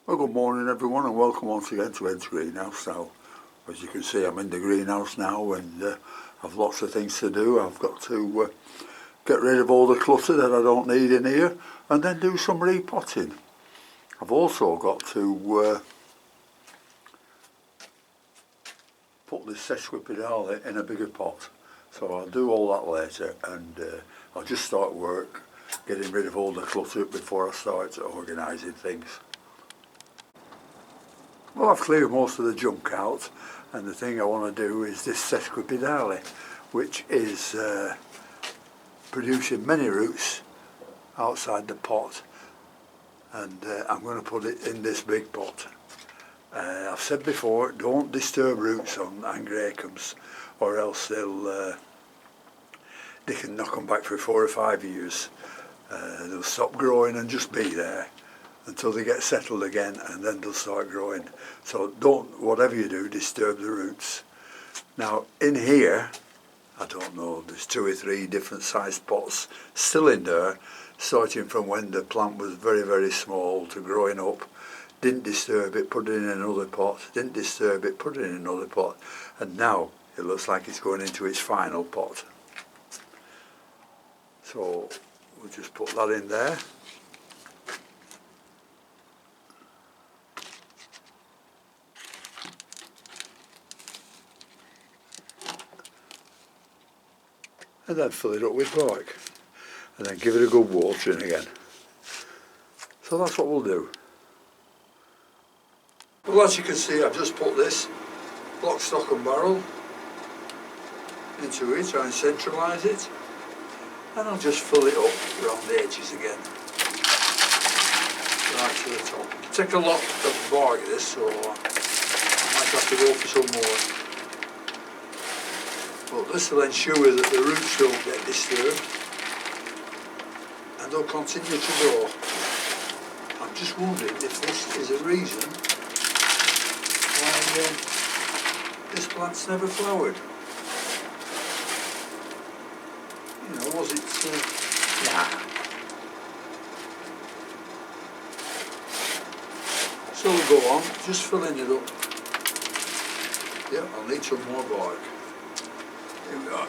Well, good morning everyone, and welcome once again to Ed's greenhouse. Now, as you can see, I'm in the greenhouse now, and I've lots of things to do. I've got to get rid of all the clutter that I don't need in here, and then do some repotting. I've also got to put this sesquipedale in a bigger pot, so I'll do all that later, and I'll just start work getting rid of all the clutter before I start organising things. Well, I've cleared most of the junk out, and the thing I want to do is this sesquipedale, which is producing many roots outside the pot, and I'm going to put it in this big pot. I've said before, don't disturb roots on angraecums, or else they can knock them back for 4 or 5 years. They'll stop growing and just be there until they get settled again, and then they'll start growing. So don't, whatever you do, disturb the roots. Now in here, I don't know, there's 2 or 3 different sized pots still in there, starting from when the plant was very, very small to growing up. Didn't disturb it, put it in another pot, didn't disturb it, put it in another pot, and now it looks like it's going into its final pot. So we'll just put that in there. And then fill it up with bark, and then give it a good watering again. So that's what we'll do. Well, as you can see, I've just put this lock, stock and barrel into it, try and centralise it, and I'll just fill it up around the edges again, right to the top. It'll take a lot of bark this, so I might have to go for some more. But this will ensure that the roots don't get disturbed, and they'll continue to grow. I'm just wondering if this is a reason why this plant's never flowered. You know, was it... yeah. So we'll go on, just filling it up. Yeah, I'll need some more bark. Here we are.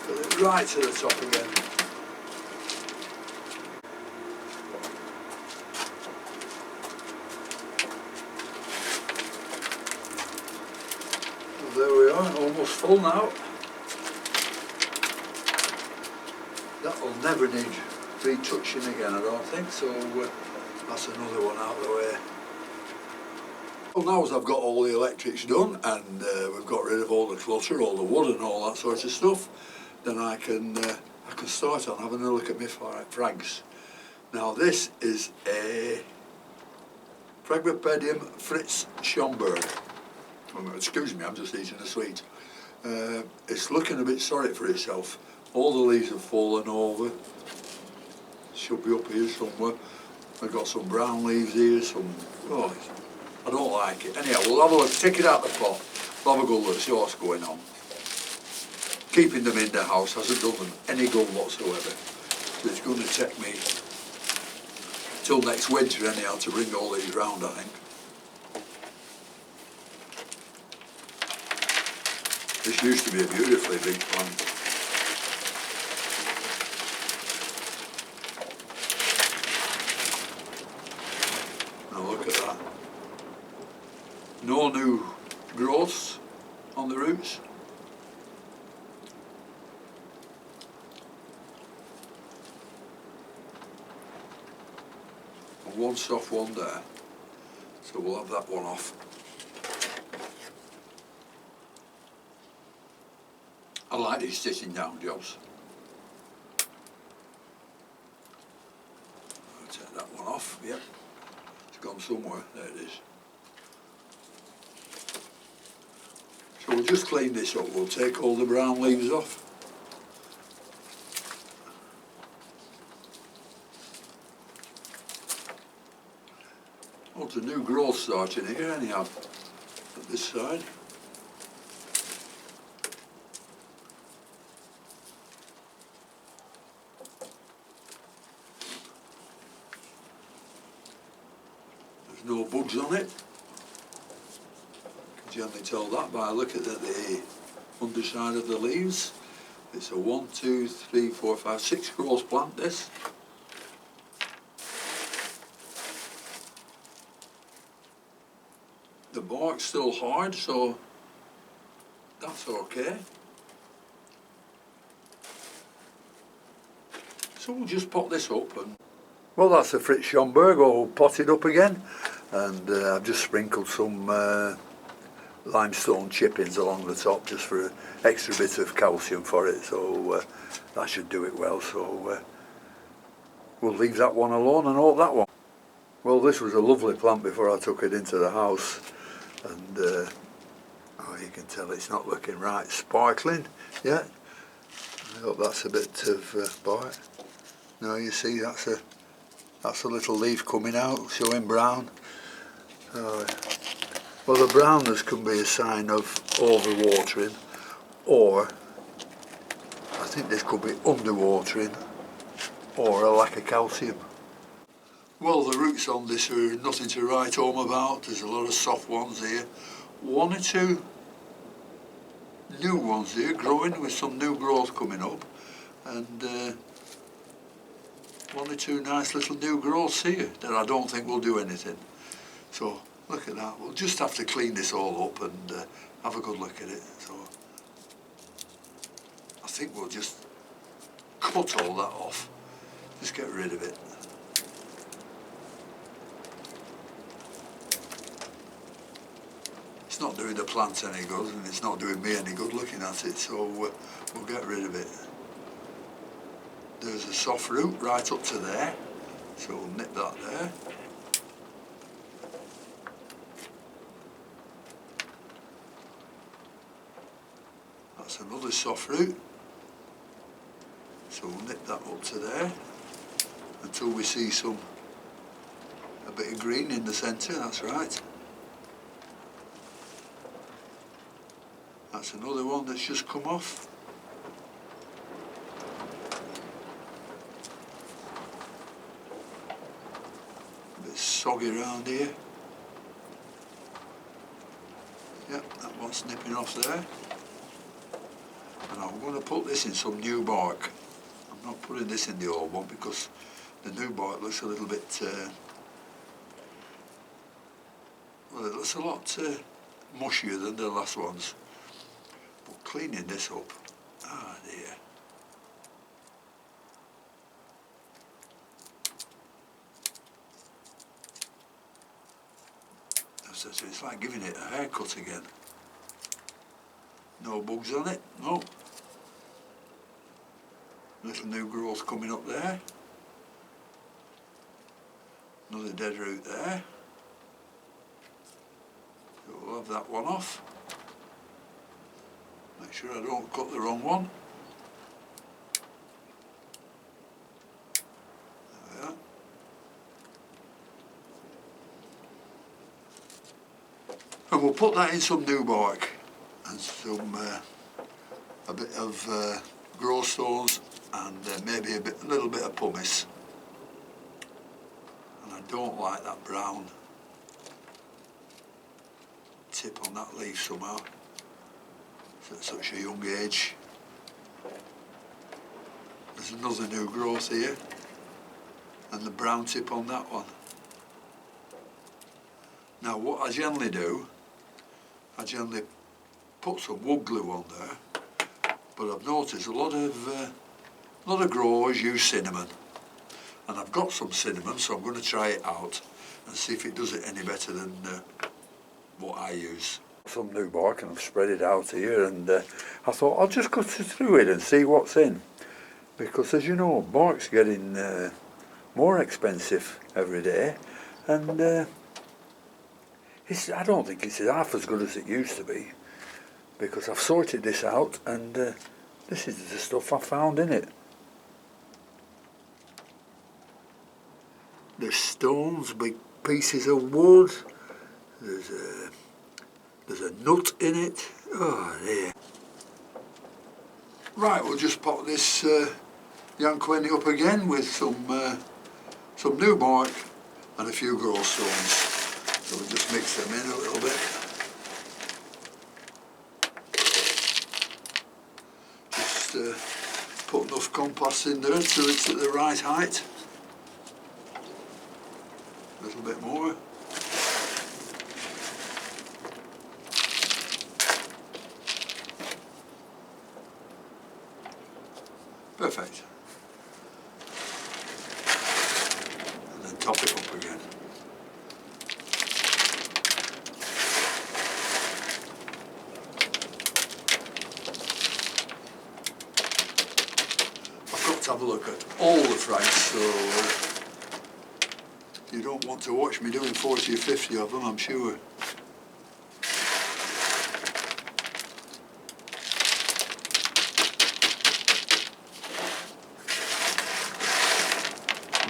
Put it right to the top again. There we are, almost full now. That'll never need retouching again, I don't think, so that's another one out of the way. Well, now as I've got all the electrics done, and we've got rid of all the clutter, all the wood and all that sort of stuff, then I can start on having a look at my frags. Now this is a Repotting Fritz Schomburg. Excuse me, I'm just eating a sweet. It's looking a bit sorry for itself. All the leaves have fallen over. Should be up here somewhere. I've got some brown leaves here, some... oh, I don't like it. Anyhow, we'll have a look, take it out of the pot. We'll have a good look, see what's going on. Keeping them in the house hasn't done them any good whatsoever. So it's going to take me till next winter anyhow to bring all these round, I think. This used to be a beautifully big plant. Now look at that. No new growths on the roots. And one soft one there. So we'll have that one off. I like these sitting down jobs. I'll take that one off, yep. It's gone somewhere, there it is. So we'll just clean this up, we'll take all the brown leaves off. Oh, it's a new growth starting here anyhow, at this side. There's no bugs on it. You can generally tell that by looking at the underside of the leaves. It's a 1, 2, 3, 4, 5, 6 growth plant, this. The bark's still hard, so that's okay. So we'll just pot this up. Well, that's the Fritz Schomburg all potted up again, and I've just sprinkled some limestone chippings along the top just for an extra bit of calcium for it, so that should do it well. So we'll leave that one alone and hope that one. Well, this was a lovely plant before I took it into the house, and oh, you can tell it's not looking right sparkling yet. I hope that's a bit of bark. No, you see that's a little leaf coming out showing brown. Well, the brownness can be a sign of overwatering, or I think this could be underwatering or a lack of calcium. Well, the roots on this are nothing to write home about. There's a lot of soft ones here. 1 or 2 new ones here growing with some new growth coming up, and 1 or 2 nice little new growths here that I don't think will do anything. So look at that. We'll just have to clean this all up and have a good look at it. So I think we'll just cut all that off. Just get rid of it. It's not doing the plant any good, and it's not doing me any good looking at it, so we'll get rid of it. There's a soft root right up to there, so we'll nip that there. That's another soft root, so we'll nip that up to there until we see a bit of green in the centre. That's right. That's another one that's just come off. A bit soggy around here. Yep, that one's nipping off there. And I'm going to put this in some new bark. I'm not putting this in the old one because the new bark looks a little bit, well, it looks a lot mushier than the last ones. But cleaning this up, ah dear. It's like giving it a haircut again. No bugs on it, no. Little new growth coming up there. Another dead root there. So we'll have that one off. Make sure I don't cut the wrong one. There we are. And we'll put that in some new bark and some a bit of grow stones and maybe a little bit of pumice. And I don't like that brown tip on that leaf somehow. At such a young age. There's another new growth here, and the brown tip on that one. Now what I generally do, I generally put some wood glue on there, but I've noticed a lot of growers use cinnamon, and I've got some cinnamon, so I'm going to try it out and see if it does it any better than what I use. Some new bark and I've spread it out here, and I thought I'll just cut through it and see what's in, because as you know, bark's getting more expensive every day, and I don't think it's half as good as it used to be, because I've sorted this out, and this is the stuff I found in it. There's stones, big pieces of wood. There's a nut in it. Oh dear. Right, we'll just pop this young quinny up again with some new bark and a few growth stones. So we'll just mix them in a little bit. Just put enough compost in there so it's at the right height. A little bit more. Perfect. And then top it up again. I've got to have a look at all the frags, so you don't want to watch me doing 40 or 50 of them, I'm sure.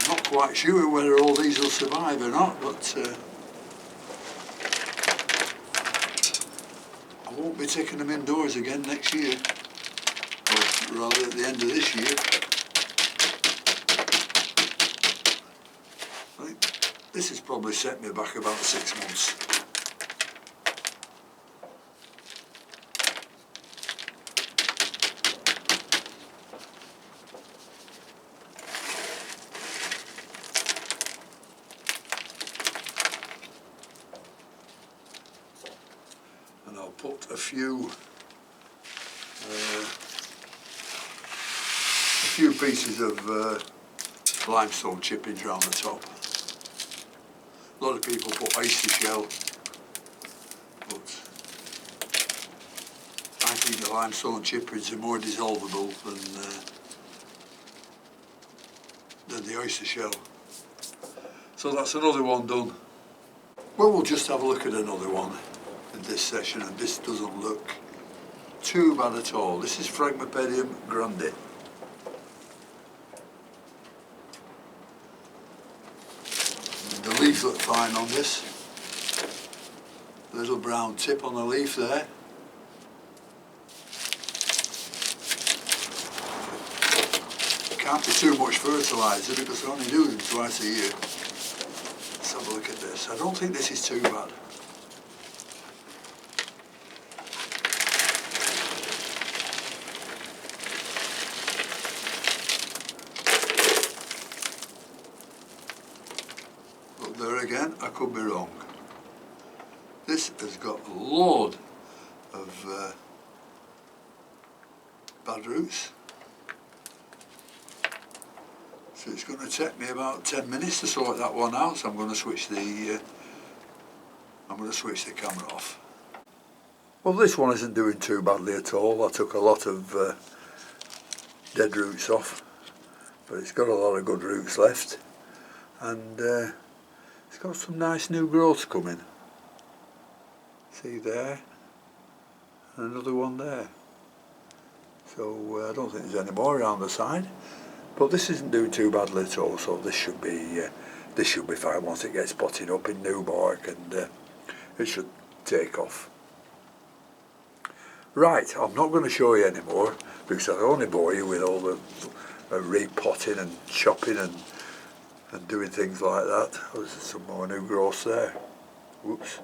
Not quite sure whether all these will survive or not, but I won't be taking them indoors again next year, or rather at the end of this year. I think this has probably set me back about 6 months. And I'll put a few pieces of limestone chippings around the top. A lot of people put oyster shell, but I think the limestone chippings are more dissolvable than the oyster shell. So that's another one done. Well, we'll just have a look at another one in this session, and this doesn't look too bad at all. This is Repotting grande. The leaves look fine on this. Little brown tip on the leaf there. Can't be too much fertiliser because I only do them twice a year. Let's have a look at this. I don't think this is too bad. But there again, I could be wrong. This has got a load of bad roots. So it's going to take me about 10 minutes to sort that one out. So I'm going to switch the camera off. Well, this one isn't doing too badly at all. I took a lot of dead roots off, but it's got a lot of good roots left, and it's got some nice new growth coming. See there, and another one there. So I don't think there's any more around the side. But this isn't doing too badly at all, so this should be fine once it gets potted up in new bark, and it should take off. Right, I'm not going to show you anymore because I'll only bore you with all the repotting and chopping and doing things like that. Oh, there's some more new growth there. Whoops.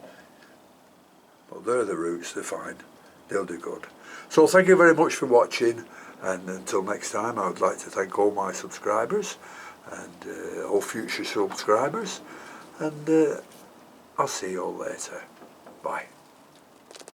But they're the roots, they're fine. They'll do good. So thank you very much for watching. And until next time, I would like to thank all my subscribers and all future subscribers. And I'll see you all later. Bye.